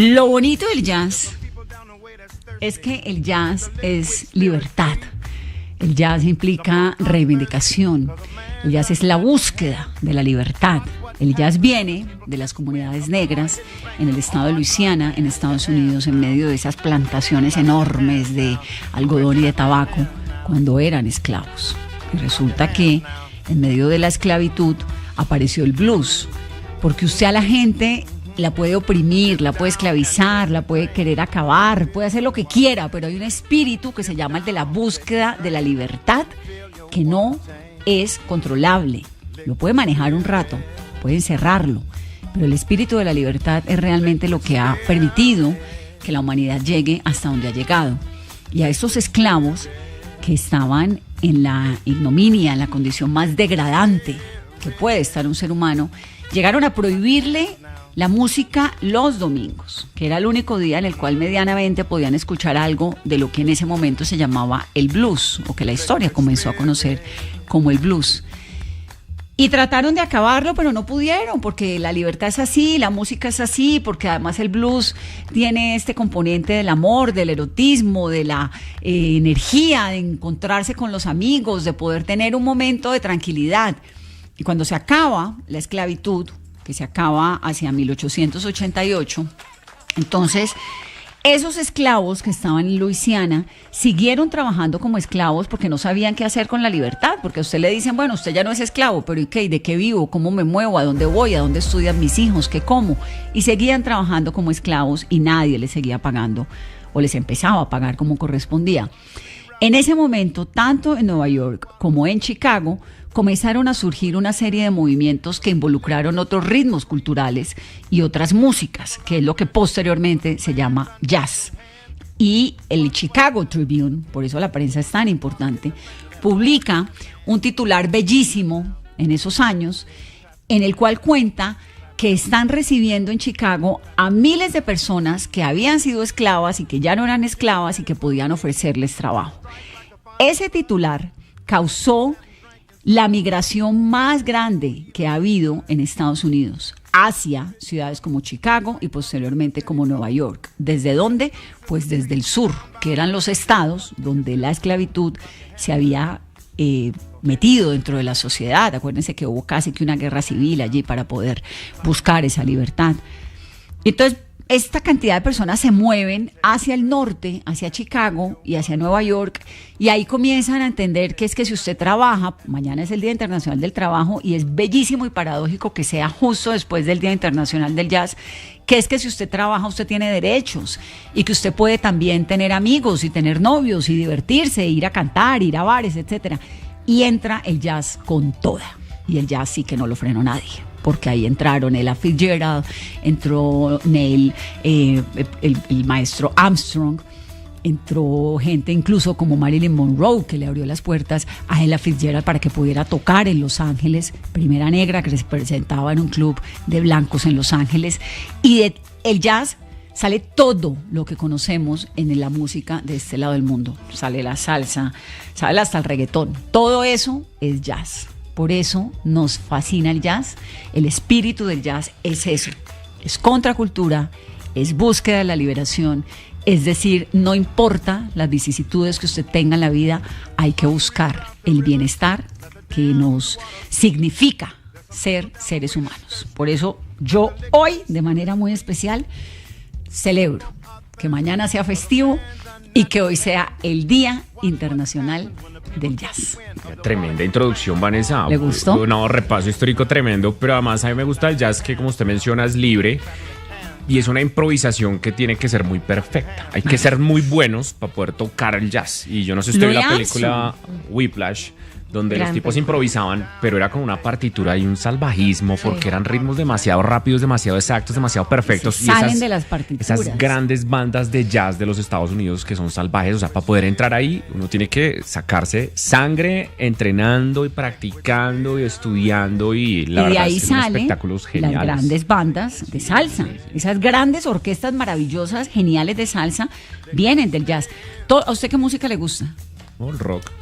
Lo bonito del jazz es que el jazz es libertad. El jazz implica reivindicación. El jazz es la búsqueda de la libertad. El jazz viene de las comunidades negras en el estado de Luisiana, en Estados Unidos, en medio de esas plantaciones enormes de algodón y de tabaco, cuando eran esclavos. Y resulta que en medio de la esclavitud apareció el blues, porque usted a la gente la puede oprimir, la puede esclavizar, la puede querer acabar, puede hacer lo que quiera, pero hay un espíritu que se llama el de la búsqueda de la libertad, que no es controlable. Lo puede manejar un rato, puede encerrarlo, pero el espíritu de la libertad es realmente lo que ha permitido que la humanidad llegue hasta donde ha llegado. Y a estos esclavos que estaban en la ignominia, en la condición más degradante que puede estar un ser humano, llegaron a prohibirle la música los domingos, que era el único día en el cual medianamente podían escuchar algo de lo que en ese momento se llamaba el blues, o que la historia comenzó a conocer como el blues. Y trataron de acabarlo, pero no pudieron, porque la libertad es así, la música es así, porque además el blues tiene este componente del amor, del erotismo, de la energía, de encontrarse con los amigos, de poder tener un momento de tranquilidad. Y cuando se acaba la esclavitud, que se acaba hacia 1888, entonces esos esclavos que estaban en Luisiana siguieron trabajando como esclavos porque no sabían qué hacer con la libertad, porque a usted le dicen, bueno, usted ya no es esclavo, pero ¿y qué? ¿De qué vivo? ¿Cómo me muevo? ¿A dónde voy? ¿A dónde estudian mis hijos? ¿Qué como? Y seguían trabajando como esclavos y nadie les seguía pagando o les empezaba a pagar como correspondía. En ese momento, tanto en Nueva York como en Chicago, comenzaron a surgir una serie de movimientos que involucraron otros ritmos culturales y otras músicas, que es lo que posteriormente se llama jazz. Y el Chicago Tribune, por eso la prensa es tan importante, publica un titular bellísimo en esos años, en el cual cuenta que están recibiendo en Chicago a miles de personas que habían sido esclavas y que ya no eran esclavas y que podían ofrecerles trabajo. Ese titular causó la migración más grande que ha habido en Estados Unidos hacia ciudades como Chicago y posteriormente como Nueva York. ¿Desde dónde? Pues desde el sur, que eran los estados donde la esclavitud se había metido dentro de la sociedad. Acuérdense que hubo casi que una guerra civil allí para poder buscar esa libertad. Entonces, esta cantidad de personas se mueven hacia el norte, hacia Chicago y hacia Nueva York, y ahí comienzan a entender que es que si usted trabaja, mañana es el Día Internacional del Trabajo y es bellísimo y paradójico que sea justo después del Día Internacional del Jazz, que es que si usted trabaja usted tiene derechos y que usted puede también tener amigos y tener novios y divertirse, ir a cantar, ir a bares, etcétera. Y entra el jazz con toda, y el jazz sí que no lo frenó nadie, porque ahí entraron Ella Fitzgerald, entró Neil, el maestro Armstrong, entró gente incluso como Marilyn Monroe, que le abrió las puertas a Ella Fitzgerald para que pudiera tocar en Los Ángeles, primera negra que se presentaba en un club de blancos en Los Ángeles. Y de el jazz sale todo lo que conocemos en la música de este lado del mundo. Sale la salsa, sale hasta el reggaetón. Todo eso es jazz. Por eso nos fascina el jazz. El espíritu del jazz es eso. Es contracultura, es búsqueda de la liberación. Es decir, no importa las vicisitudes que usted tenga en la vida, hay que buscar el bienestar que nos significa ser seres humanos. Por eso yo hoy, de manera muy especial, celebro que mañana sea festivo y que hoy sea el Día Internacional del Jazz. Tremenda introducción, Vanessa. ¿Le gustó? No, repaso histórico tremendo, pero además a mí me gusta el jazz que, como usted menciona, es libre y es una improvisación que tiene que ser muy perfecta. Hay que ser muy buenos para poder tocar el jazz. Y yo no sé si usted vio la película Whiplash, donde los tipos improvisaban, pero era con una partitura y un salvajismo, porque eran ritmos demasiado rápidos, demasiado exactos, demasiado perfectos. Se salen de las partituras. Esas grandes bandas de jazz de los Estados Unidos que son salvajes, o sea, para poder entrar ahí, uno tiene que sacarse sangre entrenando y practicando y estudiando, y la verdad ahí es que son salen espectáculos geniales. Las grandes bandas de salsa. Esas grandes orquestas maravillosas, geniales de salsa, vienen del jazz. ¿A usted qué música le gusta? El rock.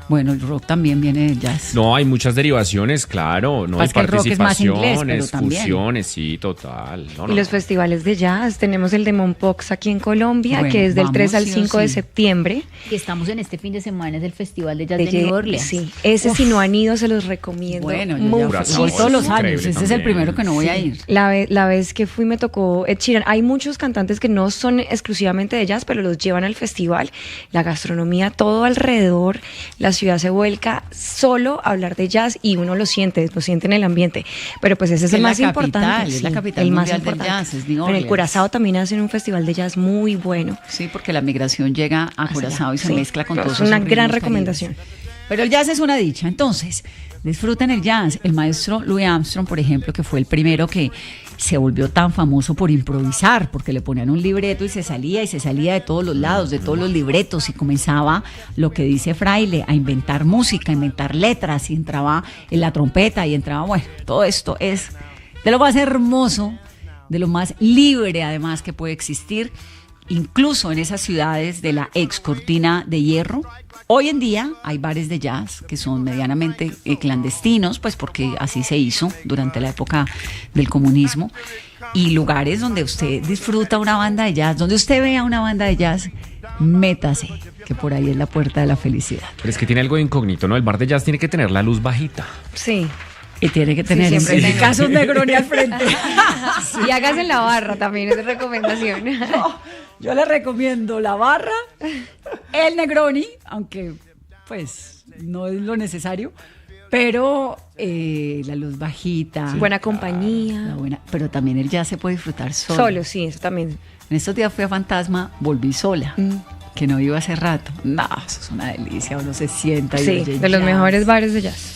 Bueno, el rock también viene del jazz. No, hay muchas derivaciones, claro. No, hay Pasa que el rock es más inglés, pero también. fusiones, sí, total. Y los festivales de jazz, tenemos el de Mompox aquí en Colombia, Bueno, que es del 3 al sí o 5 de sí. septiembre. Y estamos en este fin de semana, es el Festival de Jazz de New Orleans. Sí, ese si no han ido se los recomiendo. Bueno, Muy yo ya Curazao voy es todos los increíble años. Este es el también. primero que no voy a ir. La vez que fui me tocó Ed Sheeran. Hay muchos cantantes que no son exclusivamente de jazz, pero los llevan al festival. La gastronomía, todo alrededor, la ciudad se vuelca solo a hablar de jazz y uno lo siente en el ambiente. Pero pues ese es el Es la más capital, importante. es la capital el más mundial del importante. jazz, es New En el Orleans. Curazao también hacen un festival de jazz muy bueno. Sí, porque la migración llega a Curazao y se Sí, mezcla con no, todos es esos una ritmos gran caribes. recomendación. Pero el jazz es una dicha. Entonces, disfruten el jazz. El maestro Louis Armstrong, por ejemplo, que fue el primero que se volvió tan famoso por improvisar, porque le ponían un libreto y se salía de todos los lados, de todos los libretos, y comenzaba, lo que dice Fraile, a inventar música, a inventar letras, y entraba en la trompeta, y entraba, bueno, todo esto es de lo más hermoso, de lo más libre además que puede existir, incluso en esas ciudades de la ex cortina de hierro. Hoy en día hay bares de jazz que son medianamente clandestinos, pues porque así se hizo durante la época del comunismo, y lugares donde usted disfruta una banda de jazz, donde usted vea una banda de jazz, métase, que por ahí es la puerta de la felicidad. Pero es que tiene algo de incógnito, ¿no? El bar de jazz tiene que tener la luz bajita. Sí. Y tiene que tener, siempre en mi tengo. caso, un Negroni al frente. Y hagas en la barra también, es recomendación. Yo le recomiendo la barra, el Negroni, aunque pues no es lo necesario, pero la luz bajita. Buena compañía. Pero también el jazz se puede disfrutar solo. Solo, sí, eso también. En estos días fui a Fantasma, volví sola, que no iba hace rato. No, eso es una delicia, uno se sienta y Sí, oye de los jazz. mejores bares de jazz.